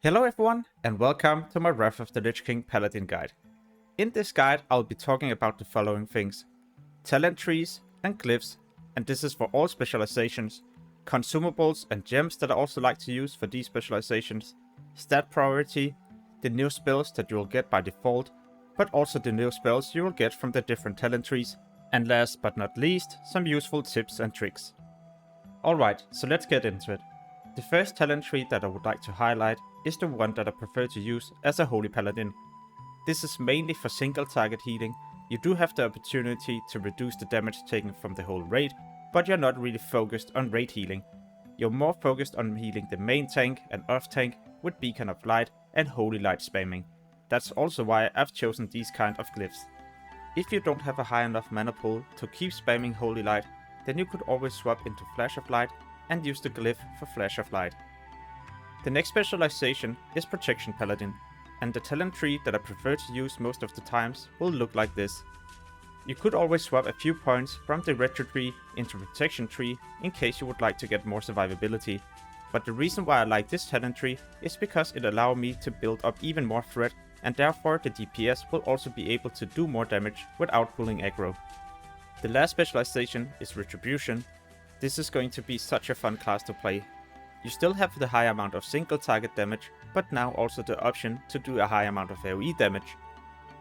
Hello everyone, and welcome to my Wrath of the Lich King Paladin guide. In this guide, I'll be talking about the following things: talent trees and glyphs, and this is for all specializations, consumables and gems that I also like to use for these specializations, stat priority, the new spells that you will get by default, but also the new spells you will get from the different talent trees, and last but not least, some useful tips and tricks. Alright, so let's get into it. The first talent tree that I would like to highlight is the one that I prefer to use as a Holy Paladin. This is mainly for single target healing. You do have the opportunity to reduce the damage taken from the whole raid, but you're not really focused on raid healing. You're more focused on healing the main tank and off tank with Beacon of Light and Holy Light spamming. That's also why I've chosen these kind of glyphs. If you don't have a high enough mana pool to keep spamming Holy Light, then you could always swap into Flash of Light and use the glyph for Flash of Light. The next specialization is Protection Paladin, and the talent tree that I prefer to use most of the times will look like this. You could always swap a few points from the retri tree into Protection tree in case you would like to get more survivability, but the reason why I like this talent tree is because it allows me to build up even more threat, and therefore the DPS will also be able to do more damage without pulling aggro. The last specialization is Retribution. This is going to be such a fun class to play. You still have the high amount of single target damage, but now also the option to do a high amount of AoE damage.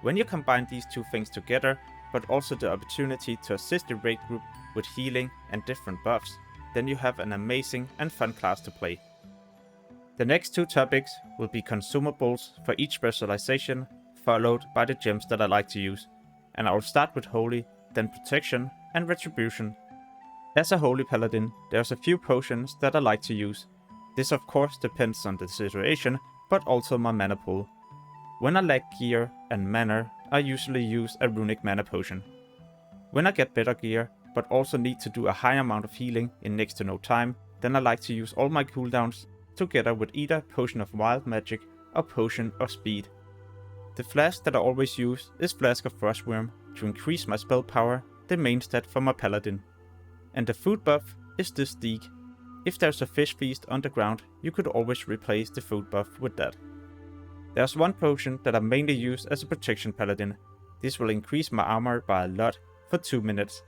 When you combine these two things together, but also the opportunity to assist the raid group with healing and different buffs, then you have an amazing and fun class to play. The next two topics will be consumables for each specialization, followed by the gems that I like to use. And I will start with Holy, then Protection and Retribution. As a Holy Paladin, there's a few potions that I like to use. This of course depends on the situation, but also my mana pool. When I lack gear and mana, I usually use a runic mana potion. When I get better gear, but also need to do a high amount of healing in next to no time, then I like to use all my cooldowns together with either Potion of Wild Magic or Potion of Speed. The flask that I always use is Flask of Frostworm to increase my spell power, the main stat for my Paladin. And the food buff is this Deek. If there's a fish feast underground, you could always replace the food buff with that. There's one potion that I mainly use as a Protection Paladin. This will increase my armor by a lot for 2 minutes.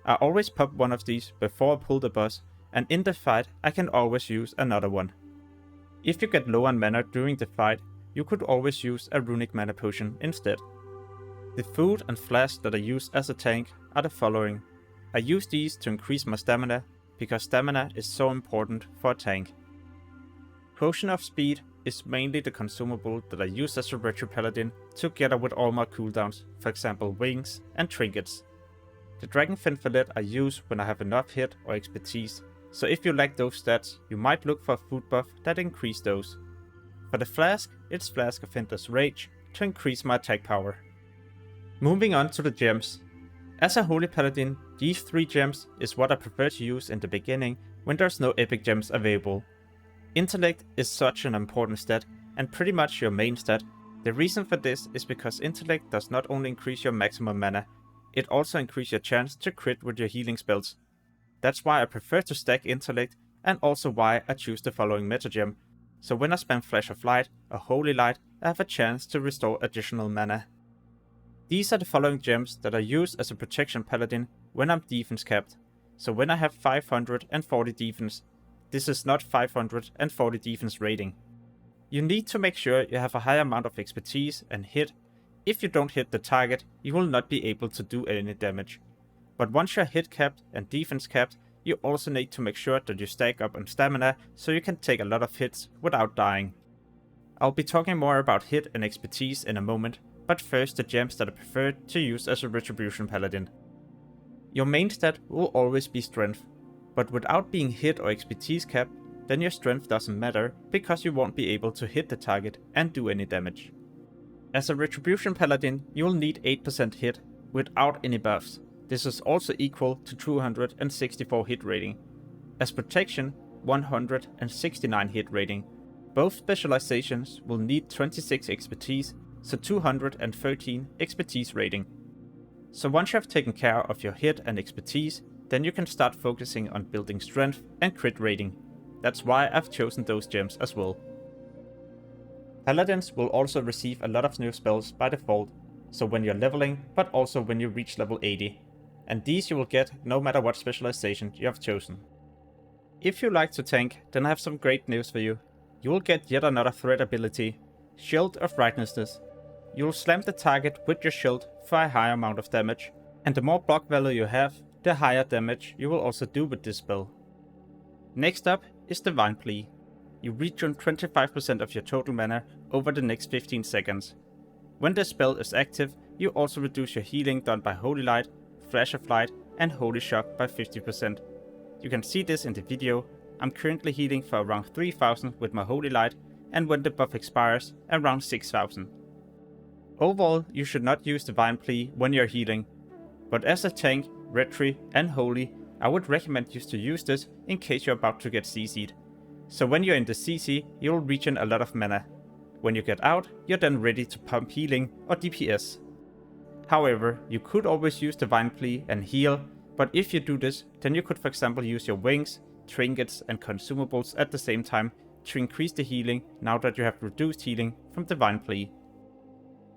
I always pop one of these before I pull the boss, and in the fight I can always use another one. If you get low on mana during the fight, you could always use a runic mana potion instead. The food and flask that I use as a tank are the following. I use these to increase my stamina, because stamina is so important for a tank. Potion of Speed is mainly the consumable that I use as a Retri Paladin together with all my cooldowns, for example wings and trinkets. The Dragonfin Fillet I use when I have enough hit or expertise, so if you lack those stats, you might look for a food buff that increase those. For the flask, it's Flask of Endless Rage to increase my attack power. Moving on to the gems. As a Holy Paladin, these 3 gems is what I prefer to use in the beginning when there's no epic gems available. Intellect is such an important stat and pretty much your main stat. The reason for this is because Intellect does not only increase your maximum mana, it also increases your chance to crit with your healing spells. That's why I prefer to stack Intellect, and also why I choose the following meta gem. So when I spam Flash of Light or Holy Light, I have a chance to restore additional mana. These are the following gems that I use as a Protection Paladin when I'm defense capped. So when I have 540 defense, this is not 540 defense rating. You need to make sure you have a high amount of expertise and hit. If you don't hit the target, you will not be able to do any damage. But once you're hit capped and defense capped, you also need to make sure that you stack up on stamina so you can take a lot of hits without dying. I'll be talking more about hit and expertise in a moment, but first the gems that I prefer to use as a Retribution Paladin. Your main stat will always be strength, but without being hit or expertise capped, then your strength doesn't matter because you won't be able to hit the target and do any damage. As a Retribution Paladin, you will need 8% hit without any buffs. This is also equal to 264 hit rating. As Protection, 169 hit rating. Both specializations will need 26 expertise, so 213 expertise rating. So once you have taken care of your hit and expertise, then you can start focusing on building strength and crit rating. That's why I've chosen those gems as well. Paladins will also receive a lot of new spells by default, so when you're leveling, but also when you reach level 80, and these you will get no matter what specialization you have chosen. If you like to tank, then I have some great news for you. You will get yet another threat ability, Shield of Righteousness. You will slam the target with your shield for a higher amount of damage, and the more block value you have, the higher damage you will also do with this spell. Next up is Divine Plea. You regen 25% of your total mana over the next 15 seconds. When this spell is active, you also reduce your healing done by Holy Light, Flash of Light and Holy Shock by 50%. You can see this in the video. I'm currently healing for around 3000 with my Holy Light, and when the buff expires, around 6000. Overall, you should not use Divine Plea when you're healing, but as a tank, retri and holy, I would recommend you to use this in case you're about to get CC'd. So when you're in the CC, you'll regen a lot of mana. When you get out, you're then ready to pump healing or DPS. However, you could always use Divine Plea and heal, but if you do this, then you could for example use your wings, trinkets and consumables at the same time to increase the healing now that you have reduced healing from Divine Plea.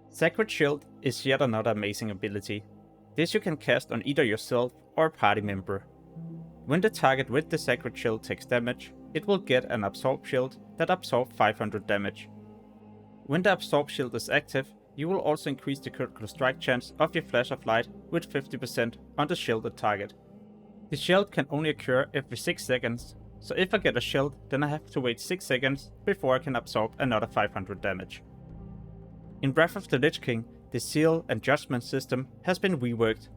Sacred Shield is yet another amazing ability. This you can cast on either yourself or a party member. When the target with the Sacred Shield takes damage, it will get an Absorb Shield that absorbs 500 damage. When the Absorb Shield is active, you will also increase the critical strike chance of your Flash of Light with 50% on the shielded target. The shield can only occur every 6 seconds, so if I get a shield, then I have to wait 6 seconds before I can absorb another 500 damage. In Wrath of the Lich King, the Seal and Judgment system has been reworked.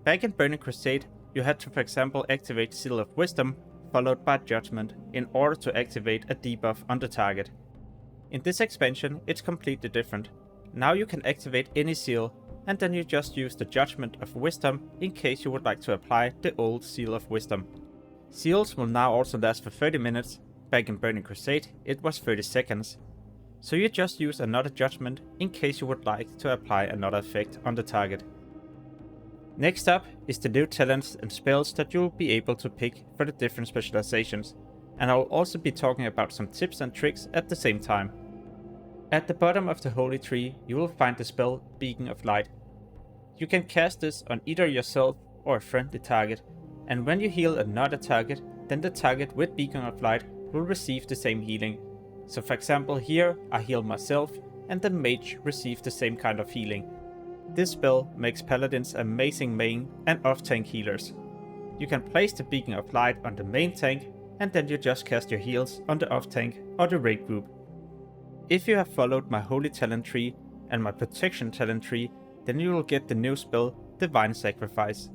Back in Burning Crusade, you had to for example activate Seal of Wisdom followed by Judgment in order to activate a debuff on the target. In this expansion, it's completely different. Now you can activate any seal, and then you just use the Judgment of Wisdom in case you would like to apply the old Seal of Wisdom. Seals will now also last for 30 minutes, back in Burning Crusade it was 30 seconds. So you just use another Judgment in case you would like to apply another effect on the target. Next up is the new talents and spells that you will be able to pick for the different specializations, and I will also be talking about some tips and tricks at the same time. At the bottom of the holy tree you will find the spell Beacon of Light. You can cast this on either yourself or a friendly target, and when you heal another target, then the target with Beacon of Light will receive the same healing. So for example here I heal myself and the mage receives the same kind of healing. This spell makes paladins amazing main and off-tank healers. You can place the Beacon of Light on the main tank and then you just cast your heals on the off-tank or the raid group. If you have followed my holy talent tree and my protection talent tree, then you will get the new spell Divine Sacrifice.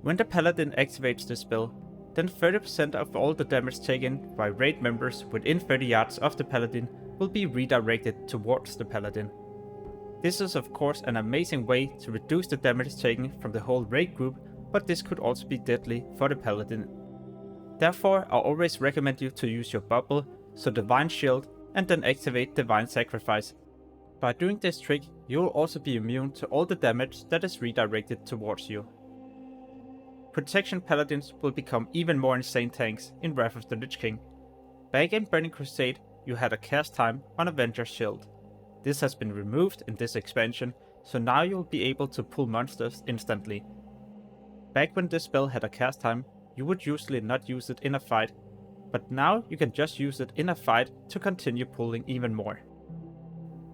When the paladin activates this spell, then 30% of all the damage taken by raid members within 30 yards of the paladin will be redirected towards the paladin. This is of course an amazing way to reduce the damage taken from the whole raid group, but this could also be deadly for the paladin. Therefore I always recommend you to use your bubble, so Divine Shield, and then activate Divine Sacrifice. By doing this trick, you will also be immune to all the damage that is redirected towards you. Protection paladins will become even more insane tanks in Wrath of the Lich King. Back in Burning Crusade, you had a cast time on Avenger's Shield. This has been removed in this expansion, so now you'll be able to pull monsters instantly. Back when this spell had a cast time, you would usually not use it in a fight, but now you can just use it in a fight to continue pulling even more.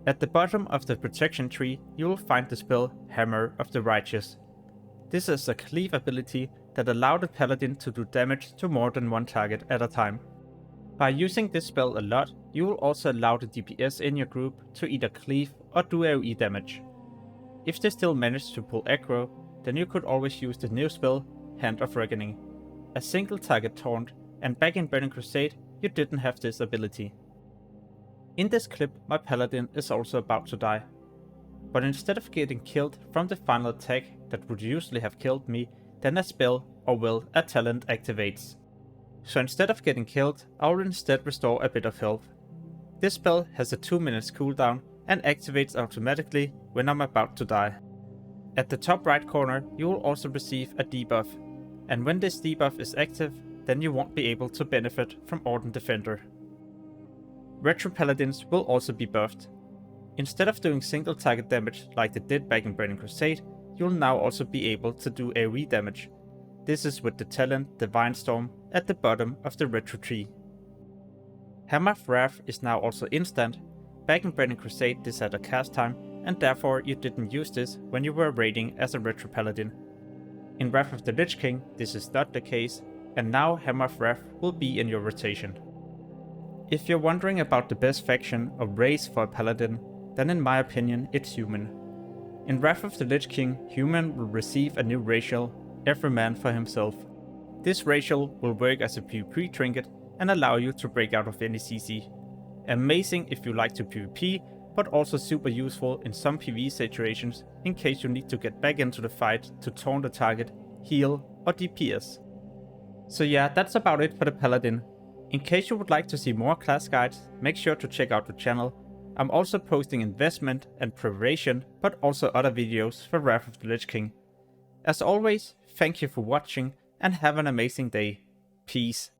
At the bottom of the protection tree, you will find the spell Hammer of the Righteous. This is a cleave ability that allows the paladin to do damage to more than one target at a time. By using this spell a lot, you will also allow the DPS in your group to either cleave or do AoE damage. If they still manage to pull aggro, then you could always use the new spell Hand of Reckoning. A single target taunt, and back in Burning Crusade you didn't have this ability. In this clip my paladin is also about to die. But instead of getting killed from the final attack that would usually have killed me, then a spell, or well, a talent activates. So instead of getting killed, I will instead restore a bit of health. This spell has a 2 minutes cooldown and activates automatically when I'm about to die. At the top right corner you will also receive a debuff, and when this debuff is active, then you won't be able to benefit from Ardent Defender. Retri Paladins will also be buffed. Instead of doing single target damage like they did back in Burning Crusade, you'll now also be able to do AoE damage. This is with the talent Divine Storm at the bottom of the retro tree. Hammer of Wrath is now also instant. Back in Burning Crusade this had a cast time, and therefore you didn't use this when you were raiding as a retro paladin. In Wrath of the Lich King this is not the case, and now Hammer of Wrath will be in your rotation. If you're wondering about the best faction or race for a paladin, then in my opinion it's Human. In Wrath of the Lich King, Human will receive a new racial, Every Man for Himself. This racial will work as a PvP trinket and allow you to break out of any CC. Amazing if you like to PvP, but also super useful in some PvE situations in case you need to get back into the fight to taunt a target, heal, or DPS. So yeah, that's about it for the Paladin. In case you would like to see more class guides, make sure to check out the channel. I'm also posting investment and preparation, but also other videos for Wrath of the Lich King. As always, thank you for watching and have an amazing day. Peace.